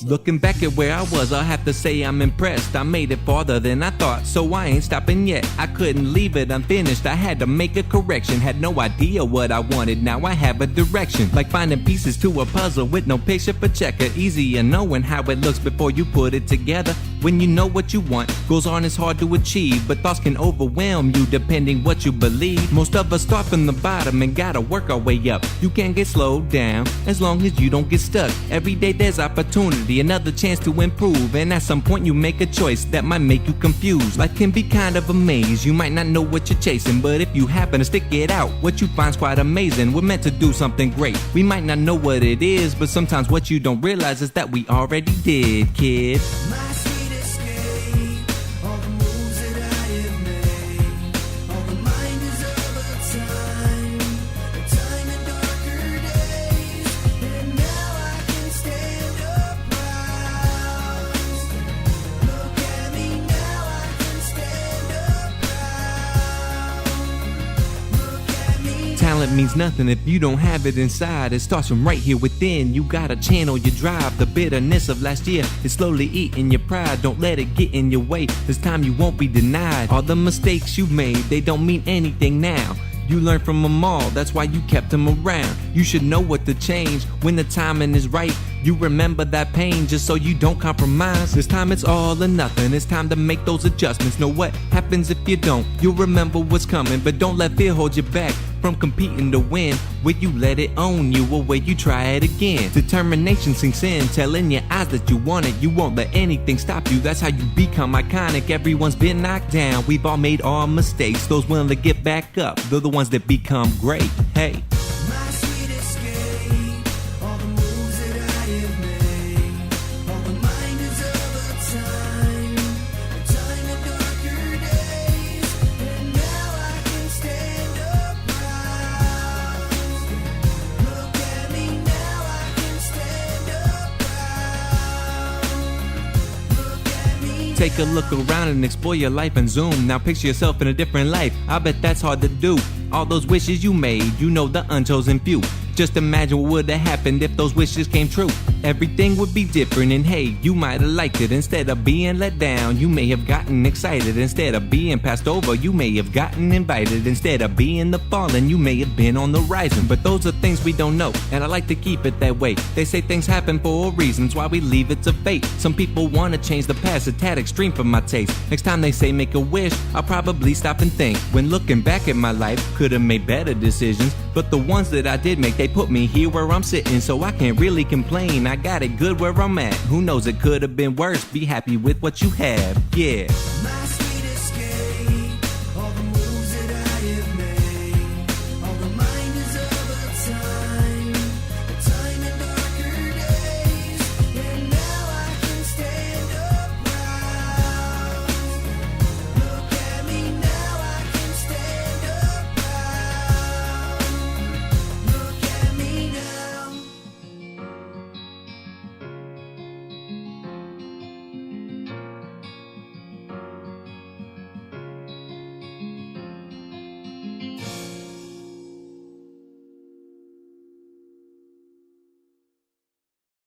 Looking back at where I was, I'll have to say I'm impressed. I made it farther than I thought, so I ain't stopping yet. I couldn't leave it unfinished, I had to make a correction. Had no idea what I wanted, now I have a direction. Like finding pieces to a puzzle with no picture for checker. Easier knowing how it looks before you put it together. When you know what you want, goals aren't as hard to achieve, but thoughts can overwhelm you depending what you believe. Most of us start from the bottom and gotta work our way up. You can't get slowed down as long as you don't get stuck. Every day there's opportunity, another chance to improve, and at some point you make a choice that might make you confused. Life can be kind of a maze, you might not know what you're chasing, but if you happen to stick it out, what you find's quite amazing. We're meant to do something great, we might not know what it is, but sometimes what you don't realize is that we already did, kid. Talent means nothing if you don't have it inside. It starts from right here within. You gotta channel your drive. The bitterness of last year is slowly eating your pride. Don't let it get in your way. This time you won't be denied. All the mistakes you made, they don't mean anything now. You learn from them all, that's why you kept them around. You should know what to change when the timing is right. You remember that pain just so you don't compromise. This time it's all or nothing, it's time to make those adjustments. Know what happens if you don't, you'll remember what's coming. But don't let fear hold you back from competing to win. Will you let it own you, or will you try it again? Determination sinks in, telling your eyes that you want it. You won't let anything stop you, that's how you become iconic. Everyone's been knocked down, we've all made our mistakes. Those willing to get back up, they're the ones that become great. Hey. Take a look around and explore your life and zoom. Now picture yourself in a different life. I bet that's hard to do. All those wishes you made, you know the unchosen few. Just imagine what would have happened if those wishes came true. Everything would be different, and hey, you might have liked it. Instead of being let down, you may have gotten excited. Instead of being passed over, you may have gotten invited. Instead of being the fallen, you may have been on the rising. But those are things we don't know, and I like to keep it that way. They say things happen for a reason, that's why we leave it to fate. Some people want to change the past, a tad extreme for my taste. Next time they say make a wish, I'll probably stop and think. When looking back at my life, could have made better decisions, but the ones that I did make, they put me here where I'm sitting, so I can't really complain. I got it good where I'm at. Who knows, it could have been worse. Be happy with what you have, yeah.